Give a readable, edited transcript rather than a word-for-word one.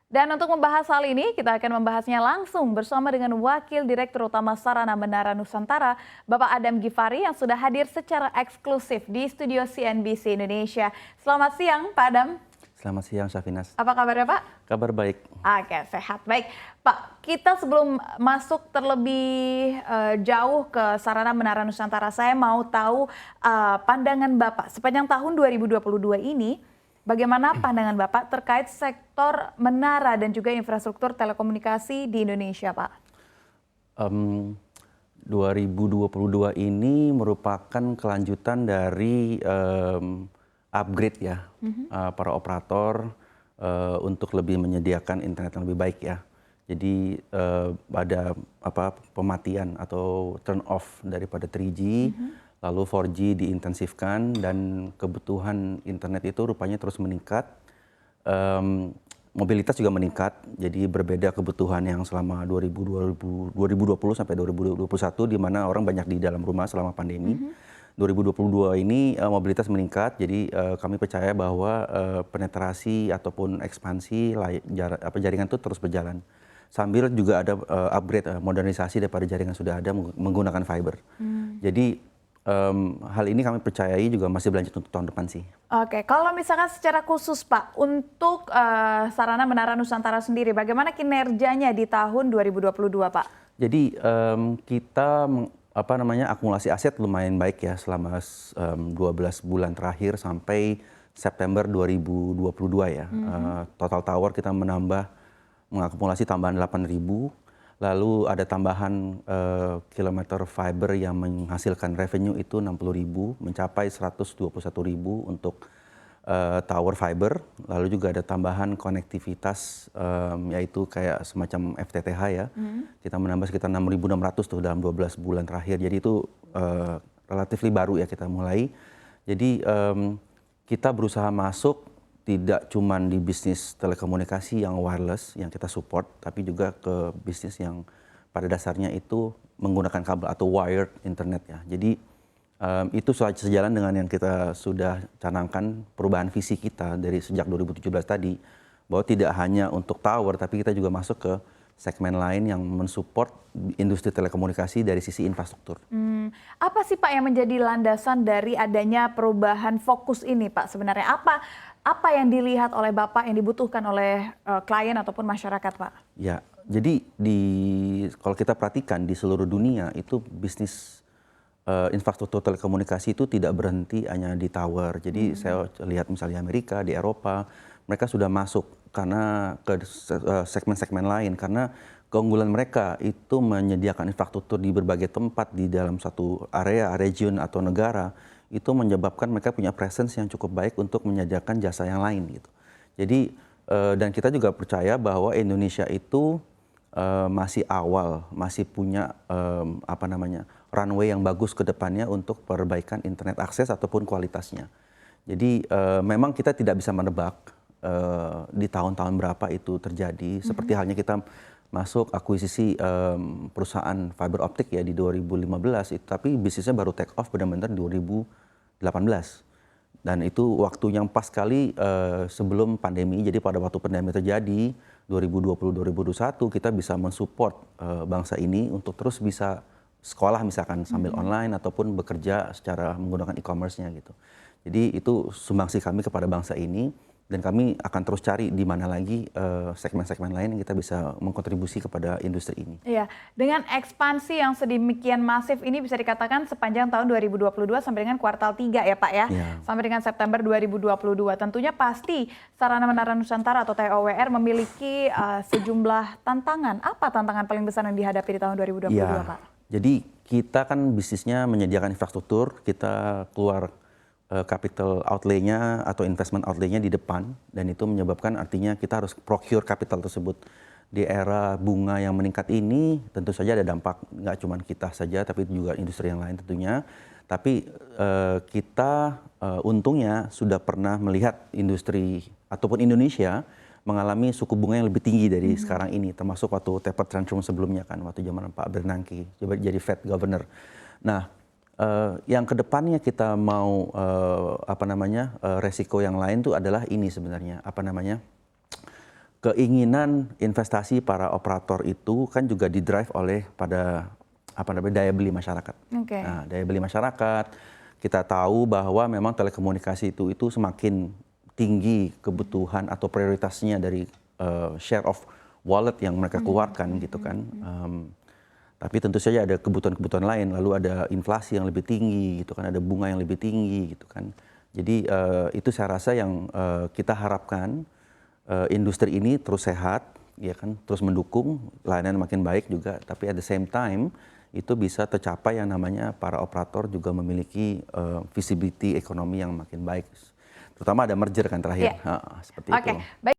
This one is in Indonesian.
Dan untuk membahas hal ini, kita akan membahasnya langsung bersama dengan Wakil Direktur Utama Sarana Menara Nusantara, Bapak Adam Gifari yang sudah hadir secara eksklusif di studio CNBC Indonesia. Selamat siang, Pak Adam. Selamat siang, Syafinas. Apa kabarnya, Pak? Kabar baik. Oke, sehat. Baik, Pak, kita sebelum masuk terlebih jauh ke Sarana Menara Nusantara, saya mau tahu pandangan Bapak sepanjang tahun 2022 ini. Bagaimana pandangan Bapak terkait sektor menara dan juga infrastruktur telekomunikasi di Indonesia, Pak? 2022 ini merupakan kelanjutan dari upgrade ya, para operator untuk lebih menyediakan internet yang lebih baik ya. Jadi ada pematian atau turn off daripada 3G. Lalu 4G diintensifkan dan kebutuhan internet itu rupanya terus meningkat. Mobilitas juga meningkat, jadi berbeda kebutuhan yang selama 2020 sampai 2021 di mana orang banyak di dalam rumah selama pandemi. 2022 ini mobilitas meningkat, jadi kami percaya bahwa penetrasi ataupun ekspansi jaringan itu terus berjalan. Sambil juga ada upgrade, modernisasi daripada jaringan sudah ada menggunakan fiber. Jadi hal ini kami percayai juga masih berlanjut untuk tahun depan sih. Oke, kalau misalkan secara khusus Pak, untuk Sarana Menara Nusantara sendiri, bagaimana kinerjanya di tahun 2022 Pak? Jadi kita akumulasi aset lumayan baik ya selama 12 bulan terakhir sampai September 2022 ya. Total tower kita mengakumulasi tambahan 8.000. Lalu ada tambahan kilometer fiber yang menghasilkan revenue itu 60.000, mencapai 121.000 untuk tower fiber. Lalu juga ada tambahan konektivitas yaitu kayak semacam FTTH ya. Kita menambah sekitar 6.600 tuh dalam 12 bulan terakhir. Jadi itu relatif baru ya kita mulai. Jadi kita berusaha masuk tidak cuma di bisnis telekomunikasi yang wireless yang kita support, tapi juga ke bisnis yang pada dasarnya itu menggunakan kabel atau wired internet ya. Jadi itu sejalan dengan yang kita sudah canangkan perubahan visi kita dari sejak 2017 tadi, bahwa tidak hanya untuk tower, tapi kita juga masuk ke segmen lain yang mensupport industri telekomunikasi dari sisi infrastruktur. Apa sih Pak yang menjadi landasan dari adanya perubahan fokus ini Pak sebenarnya? Apa yang dilihat oleh Bapak yang dibutuhkan oleh klien ataupun masyarakat Pak? Ya, jadi kalau kita perhatikan di seluruh dunia itu bisnis infrastruktur telekomunikasi itu tidak berhenti hanya di tower. Jadi saya lihat misalnya Amerika, di Eropa, mereka sudah masuk karena ke segmen-segmen lain karena keunggulan mereka itu menyediakan infrastruktur di berbagai tempat di dalam satu area, region atau negara. Itu menyebabkan mereka punya presence yang cukup baik untuk menyediakan jasa yang lain gitu. Jadi dan kita juga percaya bahwa Indonesia itu masih awal, masih punya runway yang bagus ke depannya untuk perbaikan internet akses ataupun kualitasnya. Jadi memang kita tidak bisa menebak di tahun-tahun berapa itu terjadi. Seperti halnya kita masuk akuisisi perusahaan fiber optik ya di 2015 itu, tapi bisnisnya baru take off benar-benar di 2018 dan itu waktu yang pas sekali sebelum pandemi. Jadi pada waktu pandemi terjadi 2020-2021 kita bisa mensupport bangsa ini untuk terus bisa sekolah misalkan sambil online ataupun bekerja secara menggunakan e-commerce-nya gitu. Jadi itu sumbangsi kami kepada bangsa ini. Dan kami akan terus cari di mana lagi segmen-segmen lain yang kita bisa mengkontribusi kepada industri ini. Iya, dengan ekspansi yang sedemikian masif ini bisa dikatakan sepanjang tahun 2022 sampai dengan kuartal 3 ya Pak ya, sampai dengan September 2022. Tentunya pasti Sarana Menara Nusantara atau TOWR memiliki sejumlah tantangan. Apa tantangan paling besar yang dihadapi di tahun 2022 Pak? Jadi kita kan bisnisnya menyediakan infrastruktur, kita keluar capital outlay-nya atau investment outlay-nya di depan, dan itu menyebabkan artinya kita harus procure capital tersebut. Di era bunga yang meningkat ini tentu saja ada dampak, nggak cuma kita saja tapi juga industri yang lain tentunya. Tapi kita untungnya sudah pernah melihat industri ataupun Indonesia mengalami suku bunga yang lebih tinggi dari sekarang ini, termasuk waktu taper tantrum sebelumnya kan, waktu zaman Pak Bernanke jadi Fed Governor. Nah, yang kedepannya kita mau resiko yang lain tuh adalah ini sebenarnya keinginan investasi para operator itu kan juga didrive oleh pada daya beli masyarakat. Oke. Nah, daya beli masyarakat, kita tahu bahwa memang telekomunikasi itu semakin tinggi kebutuhan atau prioritasnya dari share of wallet yang mereka keluarkan gitu kan. Tapi tentu saja ada kebutuhan-kebutuhan lain, lalu ada inflasi yang lebih tinggi gitu kan, ada bunga yang lebih tinggi gitu kan. Jadi itu saya rasa yang kita harapkan industri ini terus sehat, ya kan, terus mendukung layanan makin baik juga, tapi at the same time itu bisa tercapai yang namanya para operator juga memiliki visibility ekonomi yang makin baik. Terutama ada merger kan terakhir, Yeah. seperti Oke, itu. baik.